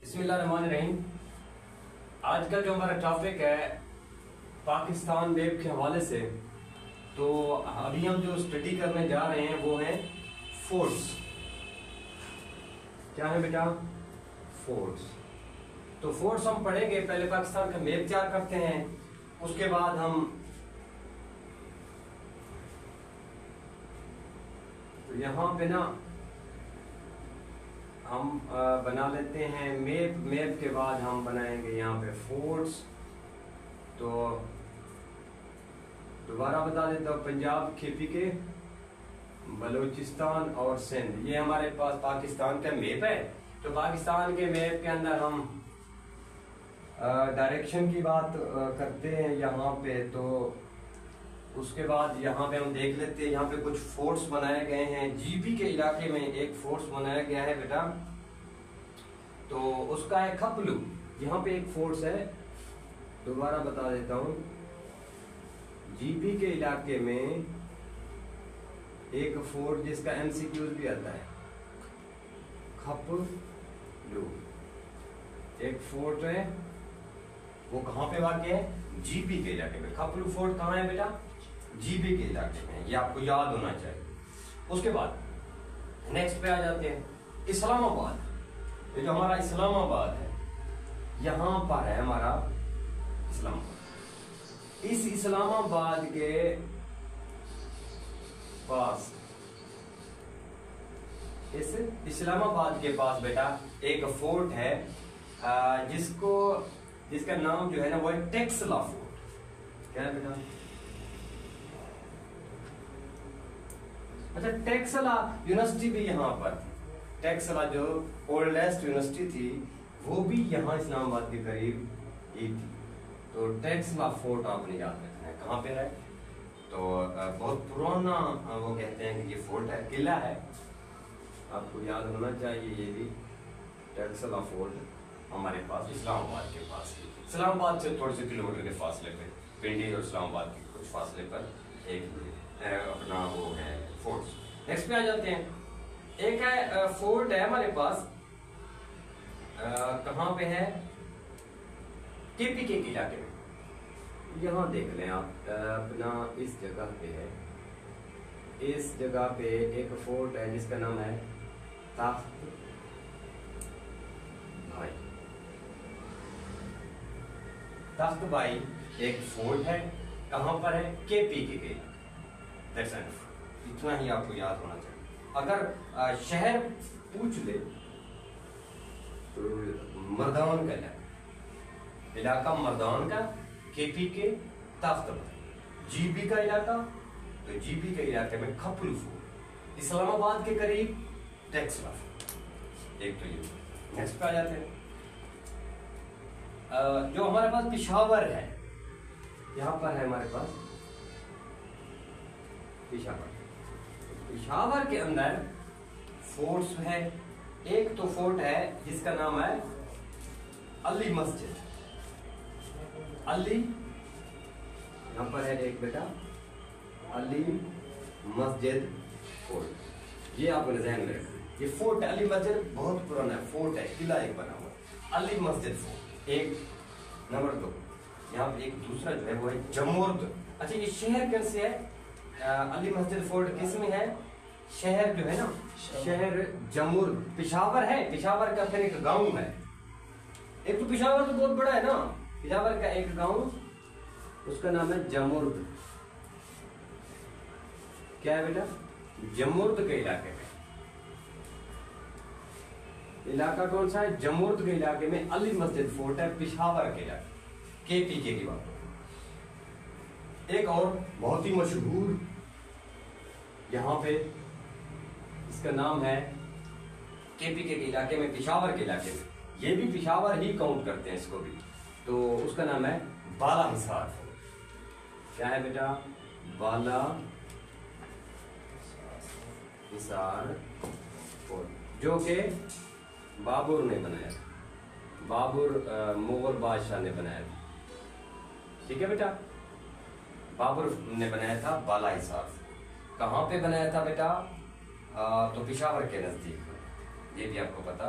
بسم اللہ الرحمن الرحیم۔ آج کا جو ہمارا ٹاپک ہے پاکستان میپ کے حوالے سے، تو ابھی ہم جو اسٹڈی کرنے جا رہے ہیں وہ ہیں فورٹس۔ کیا ہے بیٹا؟ فورٹس۔ تو فورٹس ہم پڑھیں گے، پہلے پاکستان کا میپ تیار کرتے ہیں، اس کے بعد ہم یہاں پہ نا ہم بنا لیتے ہیں میپ کے بعد ہم بنائیں گے یہاں پہ فورٹس۔ تو دوبارہ بتا دیتا ہوں، پنجاب، KPK، بلوچستان اور سندھ، یہ ہمارے پاس پاکستان کا میپ ہے۔ تو پاکستان کے میپ کے اندر ہم ڈائریکشن کی بات کرتے ہیں یہاں پہ، تو اس کے بعد یہاں پہ ہم دیکھ لیتے ہیں، یہاں پہ کچھ فورٹس بنائے گئے ہیں۔ GB کے علاقے میں ایک فورٹس بنایا گیا ہے بیٹا، تو اس کا ہے کھپلو، یہاں پہ ایک فورٹس ہے۔ دوبارہ بتا دیتا ہوں، GB کے علاقے میں ایک فورٹ جس کا MCQs بھی آتا ہے، کھپلو ایک فورٹ ہے، وہ کہاں پہ واقع ہے؟ GB کے علاقے میں۔ کھپلو فورٹ کہاں ہے بیٹا؟ GB کے علاقے میں، یہ آپ کو یاد ہونا چاہیے۔ اس کے بعد نیکسٹ پہ آ جاتے ہیں، اسلام آباد۔ یہ جو ہمارا اسلام آباد ہے، یہاں پر ہے ہمارا اسلام آباد۔ اس اسلام آباد کے پاس، اس اسلام آباد کے پاس بیٹا ایک فورٹ ہے، جس کا نام جو ہے نا وہ ہے ٹیکسلا فورٹ۔ کیا ہے بیٹا؟ اچھا، ٹیکسلا یونیورسٹی بھی یہاں پر تھی۔ ٹیکسلا جو اولڈسٹ یونیورسٹی تھی وہ بھی یہاں اسلام آباد کے قریب ہی تھی۔ تو ٹیکسلا فورٹ آپ نے یاد رکھنا ہے کہاں پہ ہے، تو بہت پرانا وہ کہتے ہیں کہ یہ فورٹ ہے، قلعہ ہے، آپ کو یاد ہونا چاہیے۔ یہ بھی ٹیکسلا فورٹ ہمارے پاس اسلام آباد کے پاس، اسلام آباد سے تھوڑے سے کلومیٹر کے فاصلے پہ، پنڈی اور اسلام آباد کے کچھ فاصلے پر ایک اپنا وہ ہے فورٹس۔ نیکسٹ پہ آ جاتے ہیں، ایک ہے فورٹ ہے ہمارے پاس، کہاں پہ ہے؟ KPK کے علاقے میں۔ یہاں دیکھ لیں آپ، اپنا اس جگہ پہ ہے، اس جگہ پہ ایک فورٹ ہے جس کا نام ہے تخت بھائی۔ تخت بھائی ایک فورٹ ہے، کہاں پر ہے؟ KPK کے۔ اتنا ہی آپ کو یاد ہونا چاہیے۔ اگر شہر پوچھ لے تو مردان کا علاقہ مردان کا، KPK تخت بھائی۔ GB کا علاقہ، تو GB کے علاقے میں کھپلو فورٹ، اسلام آباد کے قریب ٹیکسلا فورٹ، ایک تو یہ۔ نیکسٹ پہ آ جاتے ہیں، جو ہمارے پاس پشاور ہے، یہاں پر ہے ہمارے پاس پشاور۔ پشاور کے اندر فورٹس ہے، ایک تو فورٹ ہے جس کا نام ہے علی مسجد۔ علی، یہاں پر ہے ایک بیٹا علی مسجد فورٹ، یہ آپ نے ذہن میں رکھنا۔ یہ فورٹ ہے علی مسجد، بہت پرانا فورٹ ہے، قلعہ ایک بنا ہوا ہے، علی مسجد فورٹ ایک۔ نمبر 2، یہاں پہ ایک دوسرا جو ہے وہ ہے جمورد۔ اچھا، یہ شہر کیسے ہے؟ علی مسجد فورٹ کس میں ہے؟ شہر جو ہے نا، شہر جمورد پشاور ہے، پشاور کا پھر ایک گاؤں ہے۔ ایک تو پشاور تو بہت بڑا ہے نا، پشاور کا ایک گاؤں، اس کا نام ہے جمورد۔ کیا ہے بیٹا؟ جمورد کے علاقے میں۔ علاقہ کون سا ہے؟ جمورد کے علاقے میں علی مسجد فورٹ ہے، پشاور کے علاقے، KPK کی بات۔ ایک اور بہت ہی مشہور یہاں پہ، اس کا نام ہے KPK کے علاقے میں، پشاور کے علاقے میں، یہ بھی پشاور ہی کاؤنٹ کرتے ہیں اس کو بھی، تو اس کا نام ہے بالا حصار فورٹ۔ کیا ہے بیٹا؟ بالا حصار فورٹ، جو کہ بابر نے بنایا تھا، بابر مغل بادشاہ نے بنایا تھا۔ ٹھیک ہے بیٹا، بابر نے بنایا تھا بالا حصار۔ کہاں پہ بنایا تھا بیٹا؟ تو پشاور کے نزدیک، یہ بھی آپ کو پتا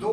2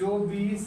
24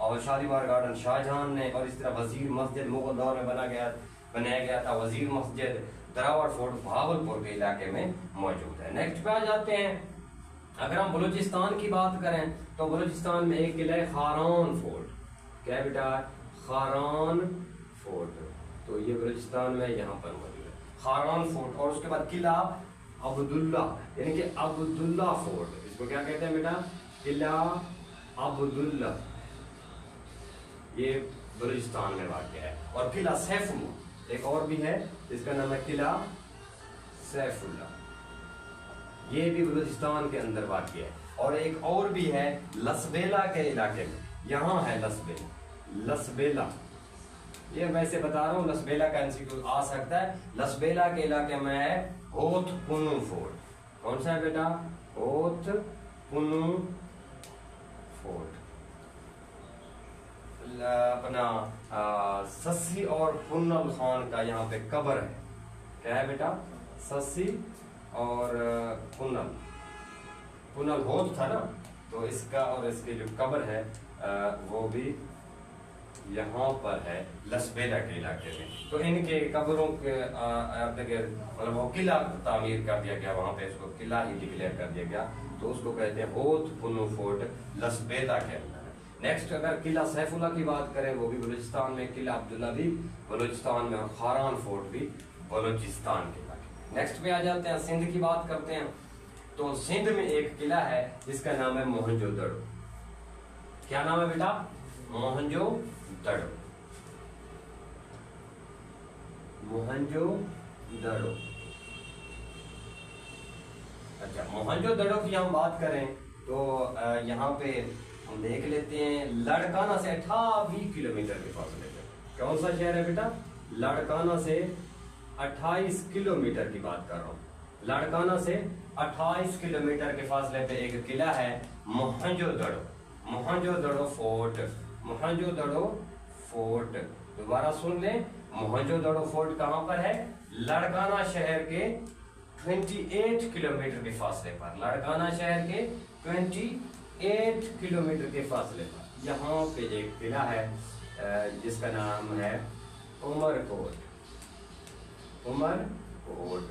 اور شالیمار گارڈن شاہجہاں نے، اور اس طرح وزیر مسجد مغل دور میں بنایا گیا تھا، وزیر مسجد دراوڑ فورٹ بھاولپور کے علاقے میں موجود ہے۔ نیکسٹ پہ آ جاتے ہیں، اگر ہم بلوچستان کی بات کریں تو بلوچستان میں ایک قلعہ ہے خاران فورٹ۔ کیا ہے بیٹا؟ خاران فورٹ، تو یہ بلوچستان میں یہاں پر موجود ہے خاران فورٹ۔ اور اس کے بعد قلعہ عبداللہ، یعنی کہ عبداللہ فورٹ، اس کو کیا کہتے ہیں بیٹا؟ قلعہ عبداللہ، یہ بلوچستان میں واقع ہے۔ اور قلعہ سیف اللہ ایک اور بھی ہے، اس کا نام ہے قلعہ سیف اللہ، یہ بھی بلوچستان کے اندر واقع ہے۔ اور ایک اور بھی ہے لسبیلا کے علاقے میں، یہاں ہے لسبیلا، یہ ویسے بتا رہا ہوں، لسبیلا کا انسٹیٹیوٹ آ سکتا ہے۔ لسبیلا کے علاقے میں ہے ہوت پنو فورٹ۔ کون سا ہے بیٹا؟ ہوت پنو فورٹ۔ اپنا سسی اور پنل خان کا یہاں پہ قبر ہے۔ کیا ہے بیٹا؟ سسی اور پنل ہوت تھا نا، تو اس کا اور اس کی جو قبر ہے وہ بھی یہاں پر ہے لسبیلا کے علاقے میں۔ تو ان کے قبروں کے مطلب وہ قلعہ تعمیر کر دیا گیا، وہاں پہ اس کو قلعہ ہی ڈکلیئر کر دیا گیا، تو اس کو کہتے ہیں ہوت پنو فورٹ لسبیلا کے اندر ہے۔ نیکسٹ اگر قلعہ سیف اللہ کی بات کریں، وہ بھی بلوچستان میں، قلعہ عبداللہ بھی بلوچستان میں، اور خاران فورٹ بھی بلوچستان کے علاقے میں۔ نیکسٹ پہ آ جاتے ہیں، سندھ کی بات کرتے ہیں، تو سندھ میں ایک قلعہ ہے جس کا نام ہے موہنجو دڑو۔ کیا نام ہے بیٹا؟ موہنجو دڑو، موہنجو دڑو۔ اچھا، موہنجو دڑو کی ہم بات کریں تو یہاں پہ ہم دیکھ لیتے ہیں لاڑکانہ سے 28 کلومیٹر کے فاصلے پہ۔ کون سا شہر ہے بیٹا؟ لاڑکانہ سے 28 کلومیٹر کی بات کر رہا ہوں۔ لاڑکانہ سے 28 کلومیٹر کے فاصلے پہ ایک قلعہ ہے موہنجو دڑو، موہنجو دڑو فورٹ، موہنجو دڑو فورٹ۔ دوبارہ سن لیں، موہنجو دڑو فورٹ کہاں پر ہے؟ لاڑکانہ شہر کے 28 کلومیٹر کے فاصلے پر، لاڑکانہ شہر کے 28 کلومیٹر کے فاصلے پر یہاں پہ ایک قلعہ ہے جس کا نام ہے عمر کوٹ، عمر کوٹ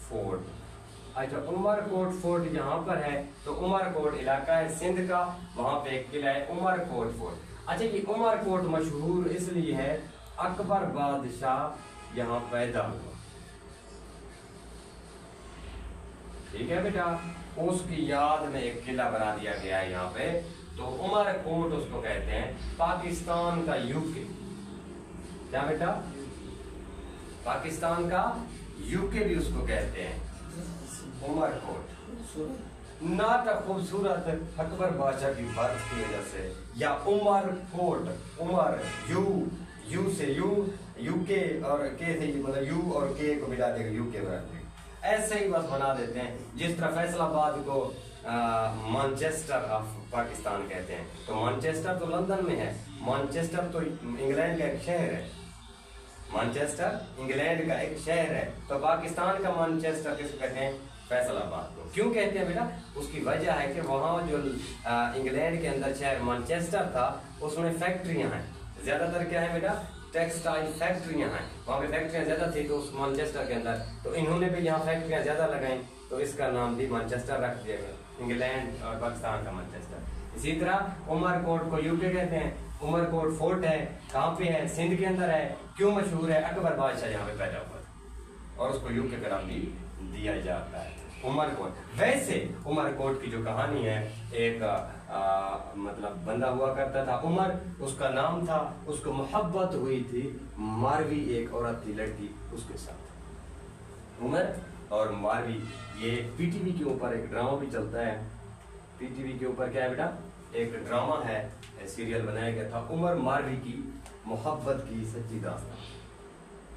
فورٹ۔ اچھا، عمر کوٹ فورٹ یہاں پر ہے، تو عمر کوٹ علاقہ ہے سندھ کا، وہاں پہ ایک قلعہ ہے عمر کوٹ فورٹ۔ اچھا، یہ عمر کوٹ مشہور اس لیے ہے، اکبر بادشاہ یہاں پیدا ہوا، ٹھیک ہے بیٹا، اس کی یاد میں ایک قلعہ بنا دیا گیا ہے یہاں پہ، تو عمر کوٹ اس کو کہتے ہیں۔ پاکستان کا یوکے، کیا بیٹا؟ پاکستان کا یوکے بھی اس کو کہتے ہیں عمر کوٹ، نہ خوبصورت اکبر بادشاہ کی برف کی وجہ سے، یا عمر کوٹ، عمر یو سے یو کے اور کے سے، مطلب یو اور کے کو ملا دے گا یو کے بنا دے گا، ایسے ہی بس بنا دیتے ہیں، جس طرح فیصل آباد کو مانچسٹر آف پاکستان کہتے ہیں، تو مانچسٹر تو لندن میں ہے، مانچسٹر تو انگلینڈ کا ایک شہر ہے، مانچسٹر انگلینڈ کا ایک شہر ہے، تو پاکستان کا مانچسٹر کس کو کہتے ہیں؟ فیصل آباد کو۔ کیوں کہتے ہیں بیٹا؟ اس کی وجہ ہے کہ وہاں جو انگلینڈ کے اندر شہر مانچسٹر تھا، اس میں فیکٹریاں ہیں، زیادہ تر کیا ہے بیٹا؟ ٹیکسٹائل فیکٹریاں ہیں، وہاں پہ فیکٹریاں زیادہ تھی، تو اس مانچسٹر کے اندر، تو انہوں نے بھی یہاں فیکٹریاں زیادہ لگائیں، تو اس کا نام بھی مانچسٹر رکھ دیا گیا، انگلینڈ اور پاکستان کا مانچسٹر۔ اسی طرح عمر کوٹ کو یوکے کہتے ہیں، عمر کوٹ فورٹ ہے، کہاں پہ ہے؟ سندھ کے اندر ہے۔ کیوں مشہور ہے؟ اکبر بادشاہ یہاں پہ پیدا ہوا تھا، اور اس کو یوکے کا نام بھی دیا جاتا ہے، عمر کوٹ۔ ویسے عمر کوٹ کی جو کہانی ہے، ایک مطلب بندہ ہوا کرتا تھا عمر، اس کا نام تھا، اس کو محبت ہوئی تھی ماروی، ایک عورت تھی، لڑکی، اس کے ساتھ عمر اور ماروی۔ یہ پی ٹی وی کے اوپر ایک ڈرامہ بھی چلتا ہے، پی ٹی وی کے اوپر کیا ہے بیٹا؟ ایک ڈرامہ ہے، سیریل بنایا گیا تھا، عمر ماروی کی محبت کی سچی داستان،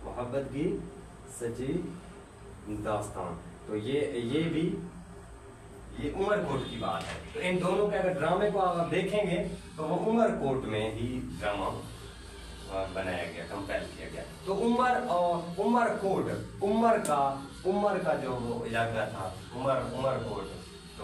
محبت کی سچی داستان۔ تو یہ بھی یہ عمر کوٹ کی بات ہے۔ تو ان دونوں کے اگر ڈرامے کو آپ دیکھیں گے تو وہ عمر کوٹ میں ہی ڈرامہ بنایا گیا، کمپیل کیا گیا۔ تو عمر اور عمر کوٹ، عمر کا جو وہ علاقہ تھا، عمر کوٹ، تو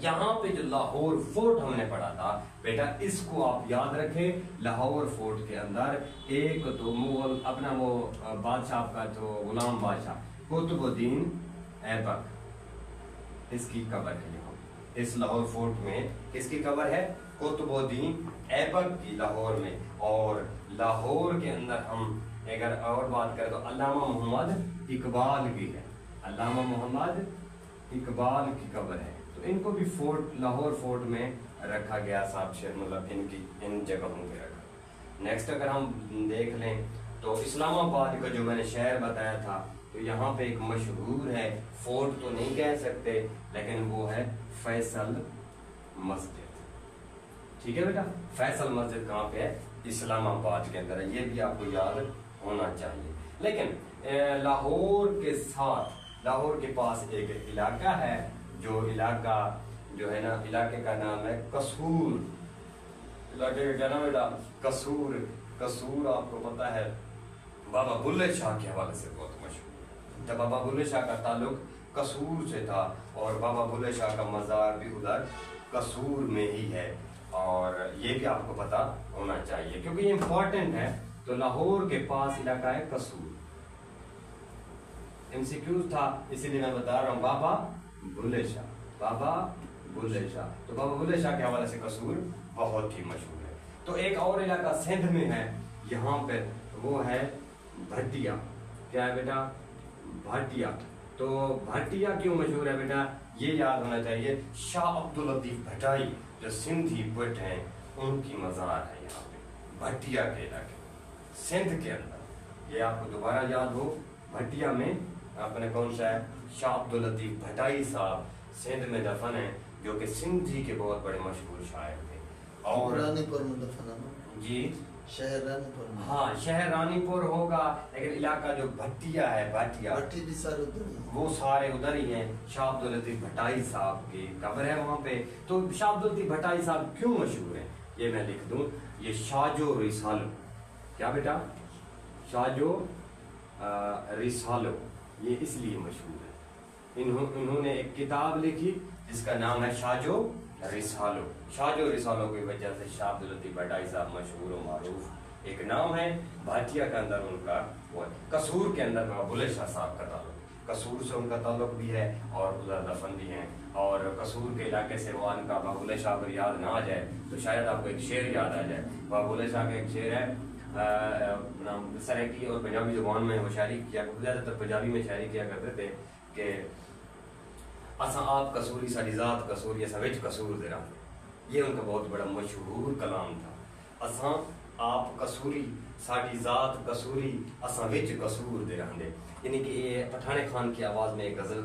یہاں پہ جو لاہور فورٹ ہم نے پڑھا تھا بیٹا، اس کو آپ یاد رکھیں، لاہور فورٹ کے اندر ایک تو مغل اپنا وہ بادشاہ کا جو غلام بادشاہ قطب الدین ایبک، اس کی قبر ہے یہاں، اس لاہور فورٹ میں کس کی قبر ہے؟ قطب الدین ایبک کی لاہور میں۔ اور لاہور کے اندر ہم اگر اور بات کریں تو علامہ محمد اقبال کی ہے، علامہ محمد اقبال کی قبر ہے، تو ان کو بھی فورٹ لاہور فورٹ میں رکھا گیا صاحب شہر، مطلب ان جگہوں پہ رکھا۔ نیکسٹ اگر ہم دیکھ لیں تو اسلام آباد کا جو میں نے شہر بتایا تھا، تو یہاں پہ ایک مشہور ہے، فورٹ تو نہیں کہہ سکتے لیکن وہ ہے فیصل مسجد، ٹھیک ہے بیٹا؟ فیصل مسجد کہاں پہ ہے؟ اسلام آباد کے اندر ہے، یہ بھی آپ کو یاد ہونا چاہیے۔ لیکن لاہور کے ساتھ، لاہور کے پاس ایک علاقہ ہے، جو علاقہ جو ہے نا، علاقے کا نام ہے قصور، علاقے کا نام ہے قصور۔ قصور آپ کو پتا ہے بابا بلے شاہ کے حوالے سے بہت مشہور ہے، بابا بلے شاہ کا تعلق قصور سے تھا، اور بابا بلے شاہ کا مزار بھی ادھر قصور میں ہی ہے، اور یہ بھی آپ کو پتا ہونا چاہیے کیونکہ یہ امپورٹنٹ ہے۔ تو لاہور کے پاس علاقہ ہے قصور، MCQ تھا اسی لیے میں بتا رہا ہوں، بابا بلے شاہ، بابا بلے شاہ، تو بابا بلے شاہ کے حوالے سے قصور بہت ہی مشہور ہے۔ تو ایک اور علاقہ سندھ میں ہے، یہاں پہ وہ ہے بھٹیا، کیا ہے بیٹا؟ بھٹیا۔ تو بھٹیا کیوں مشہور ہے بیٹا؟ یہ یاد ہونا چاہیے، شاہ عبداللطیف بھٹائی جو سندھی پوئٹ ہیں، ان کی مزار ہے یہاں پہ بھٹیا کے علاقے سندھ کے اندر۔ یہ آپ کو دوبارہ یاد ہو، بھٹیا میں اپنے کون سا ہے؟ شاہ عبداللطیف بھٹائی صاحب سندھ میں دفن ہیں، جو کہ سندھی کے بہت بڑے مشہور شاعر تھے۔ اور رانی پور میں دفن ہے جی، شہر رانی پور میں، ہاں شہر رانی پور ہوگا، لیکن علاقہ جو بھٹیا ہے، بھٹیا، بھٹی بھی سارے ادھر ہی ہیں۔ وہ سارے ادھر ہی ہیں۔ شاہ عبداللطیف بھٹائی صاحب کی قبر ہے وہاں پہ۔ تو شاہ عبداللطیف بھٹائی صاحب کیوں مشہور ہیں یہ میں لکھ دوں، یہ شاجو رسالو، کیا بیٹا؟ شاجو رسالو، یہ اس لیے مشہور ہے، انہوں نے ایک کتاب لکھی جس کا نام ہے شاجو رسالو۔ شاجو رسالو کی وجہ سے شاہ عبداللطیف بھٹائی صاحب مشہور و معروف ایک نام ہے۔ بھٹیا کے اندر ان کا وہ ہے، قصور کے اندر بلے شاہ صاحب کا تعلق، قصور سے ان کا تعلق بھی ہے اور ادھر دفن بھی ہیں۔ اور قصور کے علاقے سے وہ ان کا بلے شاہ کو یاد نہ آ جائے تو شاید آپ کو ایک شعر یاد آ جائے۔ بلے شاہ کا ایک شعر ہے، سرائکی اور پنجابی زبان میں وہ شاعری کیا، زیادہ تر پنجابی میں شاعری کیا کرتے تھے کہ اساں آپ قصوری ساڈی ذات قصوری اساں وچ قصور دے رہندے، یہ ان کا بہت بڑا مشہور کلام تھا، اساں آپ قصوری ساڈی ذات قصوری اساں وچ قصور دے رہندے۔ یعنی کہ یہ پٹھان خان کی آواز میں ایک غزل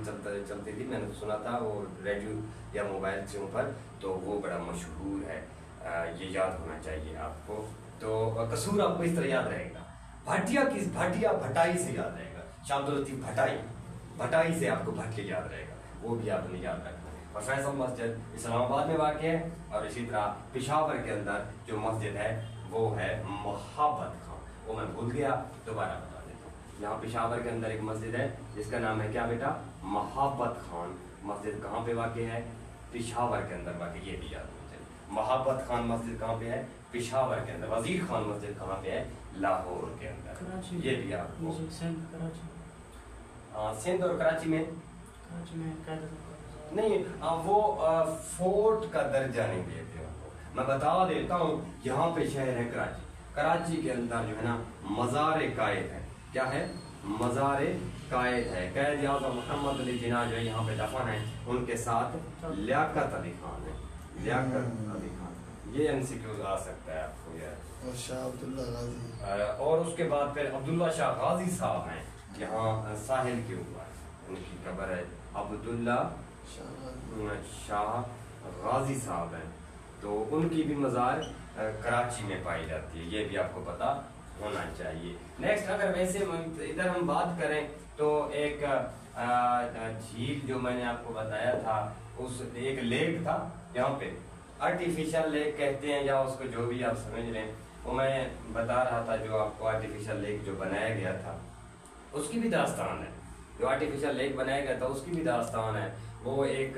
چلتی تھی، میں نے سنا تھا وہ ریڈیو یا موبائل چوں پر، تو وہ بڑا مشہور ہے، یہ یاد ہونا چاہیے آپ کو۔ تو قصور آپ کو اس طرح یاد رہے گا، بھٹیا کس بھٹیا بھٹائی سے یاد رہے گا، شاہ عبداللطیف بھٹائی، بھٹائی سے آپ کو بھٹیا یاد رہے گا، وہ بھی آپ نے یاد رکھنا ہے۔ اور فیصل مسجد اسلام آباد میں واقع ہے، اور اسی طرح پشاور کے اندر جو مسجد ہے وہ ہے محبت خان، وہ میں بھول گیا، دوبارہ بتا دیتا ہوں۔ یہاں پشاور کے اندر ایک مسجد ہے جس کا نام ہے کیا بیٹا؟ محبت خان مسجد۔ کہاں پہ واقع ہے؟ پشاور کے اندر واقع، یہ بھی یاد ہونا چاہیے۔ محبت خان مسجد کہاں پہ ہے؟ پشاور کے اندر۔ وزیر خان مسجد کہاں پہ ہے؟ لاہور کے اندر، یہ بھی آپ کو۔ سندھ اور کراچی میں نہیں، وہ فورٹ کا درجہ نہیں دیتے ان کو۔ میں بتا دیتا ہوں، یہاں پہ شہر ہے کراچی، کراچی کے اندر جو ہے نا مزار قائد ہے، کیا ہے؟ مزار قائد ہے، قائد اعظم محمد علی جناح جو ہے یہاں پہ دفن ہے، ان کے ساتھ لیاقت علی خان ہے، لیاقت علی خان، یہ MCQ آ سکتا ہے آپ کو یار۔ اور شاہ عبداللہ غازی، اور اس کے بعد پھر عبداللہ شاہ غازی صاحب ہیں یہاں ساحل کے اوپر، ان کی قبر ہے عبداللہ شاہ غازی صاحب ہیں، تو ان کی بھی مزار کراچی میں پائی جاتی ہے، یہ بھی آپ کو پتا ہونا چاہیے۔ نیکسٹ اگر ویسے ادھر ہم بات کریں تو ایک جھیل جو میں نے آپ کو بتایا تھا، اس ایک لیک تھا یہاں پہ، آرٹیفیشل لیک کہتے ہیں یا اس کو جو بھی آپ سمجھ لیں، وہ میں بتا رہا تھا جو آپ کو آرٹیفیشل لیک جو بنایا گیا تھا اس کی بھی داستان ہے، جو آرٹیفیشل لیک بنایا گیا تھا اس کی بھی داستان ہے۔ وہ ایک